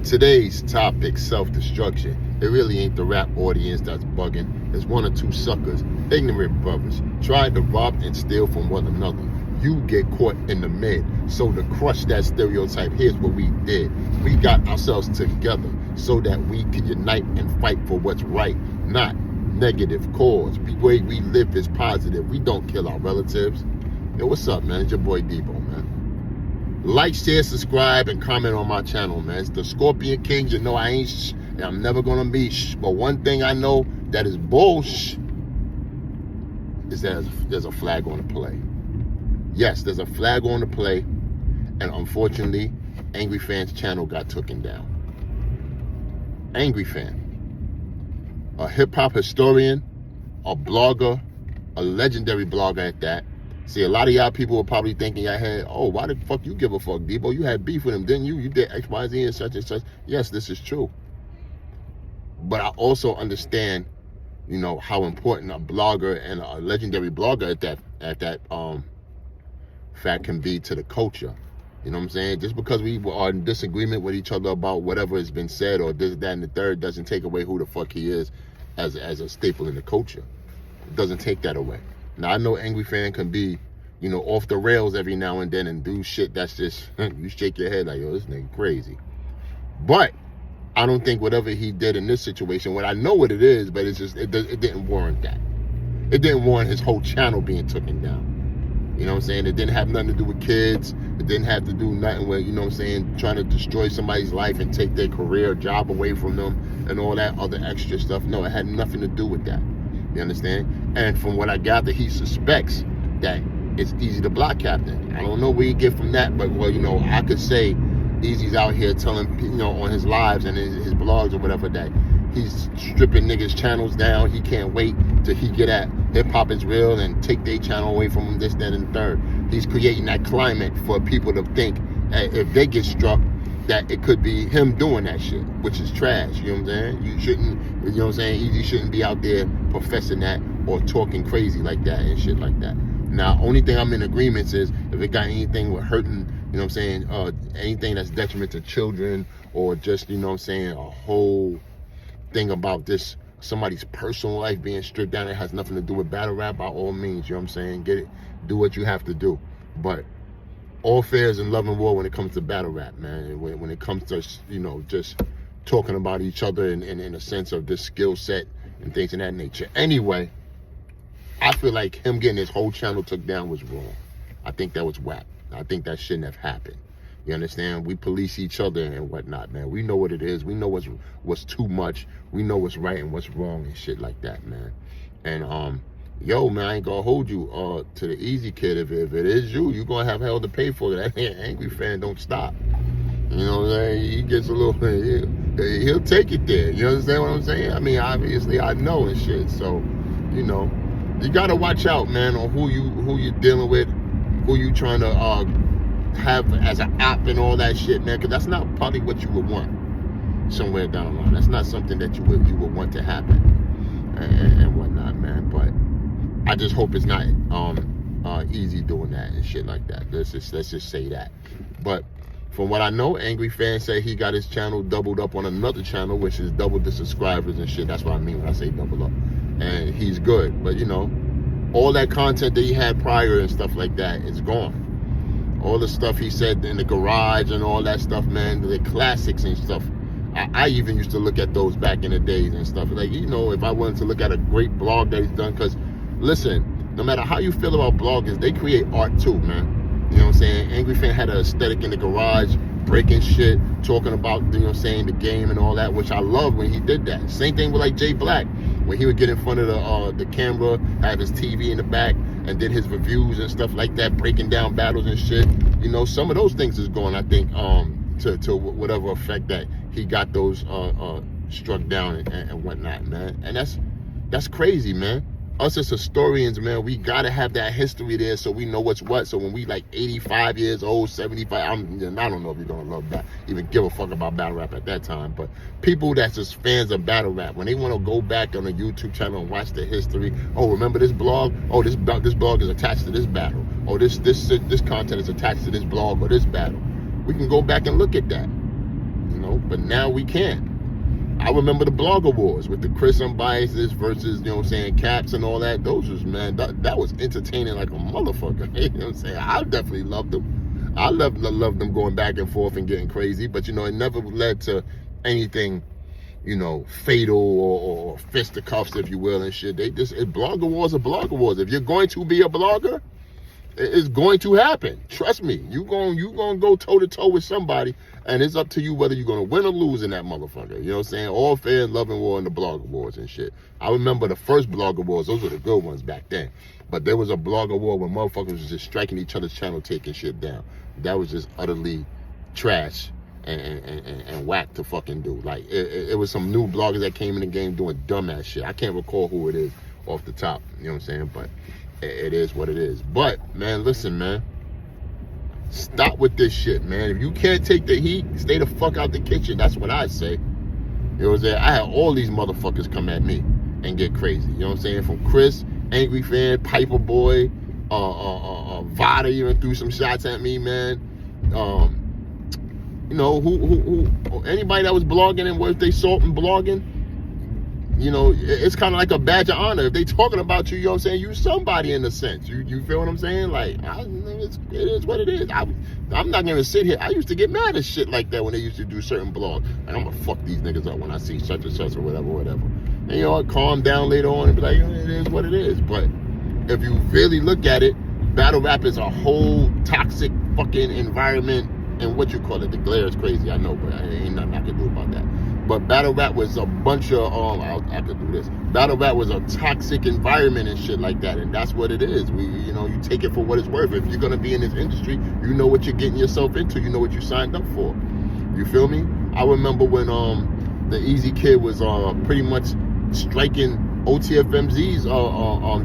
Today's topic, self-destruction. It really ain't the rap audience that's bugging. It's one or two suckers, ignorant brothers, trying to rob and steal from one another. You get caught in the mid. So to crush that stereotype, here's what we did. We got ourselves together so that we can unite and fight for what's right, not negative cause. The way we live is positive. We don't kill our relatives. Yo, what's up, man? It's your boy Debo, man. Like, share, subscribe, and comment on my channel, man. It's the Scorpion King. You know I ain't and I'm never gonna be but one thing I know that is bullshit is that there's a flag on the play. Yes, there's a flag on the play, and unfortunately, Angry Fan's channel got taken down. Angry Fan, a hip-hop historian, a blogger, a legendary blogger at that. See, a lot of y'all people were probably thinking in your head, oh, why the fuck you give a fuck, Debo? You had beef with him, didn't you? You did X, Y, Z and such. Yes, this is true. But I also understand, you know, how important a blogger and a legendary blogger at that fact can be to the culture. You know what I'm saying? Just because we are in disagreement with each other about whatever has been said or this, that, and the third doesn't take away who the fuck he is as a staple in the culture. It doesn't take that away. Now, I know Angry Fan can be, you know, off the rails every now and then and do shit that's just, you shake your head like, yo, this nigga crazy. But I don't think whatever he did in this situation, I know what it is, but it's just, it didn't warrant that. It didn't warrant his whole channel being taken down. You know what I'm saying? It didn't have nothing to do with kids. It didn't have to do nothing with, you know what I'm saying, trying to destroy somebody's life and take their career, job away from them and all that other extra stuff. No, it had nothing to do with that. You understand? And from what I gather, he suspects that it's Easy the Block Captain. I don't know where you get from that, but, well, you know, I could say Easy's out here telling, you know, on his lives and his blogs or whatever that he's stripping niggas' channels down. He can't wait till he get at hip hop is real and take their channel away from him, this, that, and the third. He's creating that climate for people to think if they get struck, that it could be him doing that shit, which is trash. You know what I'm saying? You shouldn't, you know what I'm saying? Easy shouldn't be out there professing that or talking crazy like that and shit like that. Now, only thing I'm in agreement is if it got anything with hurting, you know what I'm saying, anything that's detriment to children or just, you know what I'm saying, a whole thing about this, somebody's personal life being stripped down, it has nothing to do with battle rap, by all means, you know what I'm saying? Get it, do what you have to do. But all fair is in love and war when it comes to battle rap, man. When it comes to, you know, just talking about each other in a sense of this skill set and things of that nature. Anyway, I feel like him getting his whole channel took down was wrong. I think that was whack. I think that shouldn't have happened. You understand? We police each other and whatnot, man. We know what it is. We know what's too much. We know what's right and what's wrong and shit like that, man. And yo, man, I ain't gonna hold you to the Easy Kid. If it is you gonna have hell to pay for it. That Angry Fan don't stop. You know what I'm saying? He gets a little, he'll take it there. You understand what I'm saying? I mean, obviously I know and shit. So, you know, you gotta watch out, man, on who you dealing with, who you trying to have as an app and all that shit, man. Because that's not probably what you would want somewhere down the line. That's not something that you would want to happen and whatnot, man. But I just hope it's not Easy doing that and shit like that. Let's just say that. But from what I know, Angry Fan said he got his channel doubled up on another channel, which is double the subscribers and shit. That's what I mean when I say double up. And he's good. But, you know, all that content that he had prior and stuff like that is gone. All the stuff he said in the garage and all that stuff, man, the classics and stuff. I even used to look at those back in the days and stuff. Like, you know, if I wanted to look at a great blog that he's done, because, listen, no matter how you feel about bloggers, they create art too, man. You know what I'm saying? Angry Fan had an aesthetic in the garage, breaking shit, talking about, you know what I'm saying, the game and all that, which I love when he did that. Same thing with, like, Jay Black, when he would get in front of the camera, have his TV in the back, and did his reviews and stuff like that, breaking down battles and shit. You know, some of those things is going, I think, to whatever effect that he got those struck down and whatnot, man. And that's crazy, man. Us as historians, man, we gotta have that history there so we know what's what. So when we like 85 years old, 75, I don't know if you're gonna love that, even give a fuck about battle rap at that time. But people that's just fans of battle rap, when they want to go back on a YouTube channel and watch the history, oh, remember this blog? Oh, this blog is attached to this battle. Oh, this content is attached to this blog or this battle. We can go back and look at that. You know, know, but now we can. I remember the blogger wars with the Chris Unbiases versus, you know what I'm saying, Caps and all that. Those was, man, that was entertaining like a motherfucker. You know what I'm saying? I definitely loved them. I loved them going back and forth and getting crazy, but, you know, it never led to anything, you know, fatal or fisticuffs, if you will, and shit. Blogger wars are blogger wars. If you're going to be a blogger, it's going to happen. Trust me. You gonna go toe to toe with somebody, and it's up to you whether you're gonna win or lose in that motherfucker. You know what I'm saying? All fair and loving war in the blogger wars and shit. I remember the first blogger wars; those were the good ones back then. But there was a blogger war where motherfuckers was just striking each other's channel, taking shit down. That was just utterly trash and whack to fucking do. Like it was some new bloggers that came in the game doing dumbass shit. I can't recall who it is off the top. You know what I'm saying? But it is what it is. But, man, listen, man. Stop with this shit, man. If you can't take the heat, stay the fuck out the kitchen. That's what I say. You know what I'm saying? I had all these motherfuckers come at me and get crazy. You know what I'm saying? From Chris, Angry Fan, Piper Boy, Vada even threw some shots at me, man. You know, who anybody that was blogging and worth they salt and blogging, you know, it's kind of like a badge of honor. If they talking about you, you know what I'm saying, you somebody in a sense. You feel what I'm saying? Like, it is what it is. I'm not going to sit here. I used to get mad at shit like that when they used to do certain blogs. Like, I'm going to fuck these niggas up when I see such and such or whatever. And, you know, I'll calm down later on and be like, it is what it is. But if you really look at it, battle rap is a whole toxic fucking environment. And what you call it, the glare is crazy, I know, but ain't nothing I can do about that. But battle rap was a bunch of, I could do this. Battle rap was a toxic environment and shit like that, and that's what it is. You know, you take it for what it's worth. If you're gonna be in this industry, you know what you're getting yourself into. You know what you signed up for. You feel me? I remember when the Easy Kid was pretty much striking OTFMZ's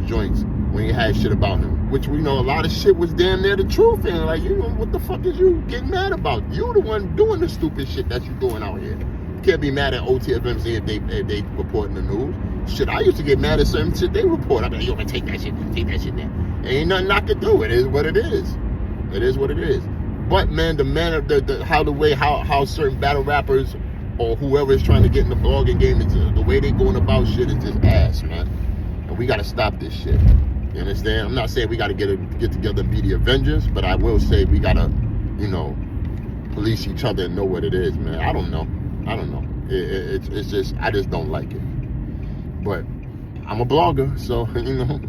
joints when he had shit about him, which we know a lot of shit was damn near the truth. And like, you know, what the fuck is you getting mad about? You the one doing the stupid shit that you doing out here. You can't be mad at OTFMZ if they reporting the news. Shit, I used to get mad at certain shit they report. I'm like, yo, man, take that shit down. Ain't nothing I can do. It is what it is. It is what it is. But man, how certain battle rappers or whoever is trying to get in the blogging game, the way they going about shit is just ass, man. And we gotta stop this shit. You understand? I'm not saying we gotta get together and be the Avengers, but I will say we gotta, you know, police each other and know what it is, man. I don't know. It's just, I just don't like it. But I'm a blogger, so, you know,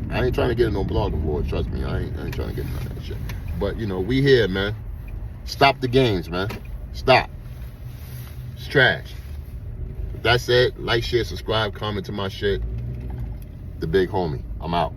I ain't trying to get in no blogger war. Trust me, I ain't trying to get none of that shit. But, you know, we here, man. Stop the games, man. Stop. It's trash. With that said, like, share, subscribe, comment to my shit. The big homie. I'm out.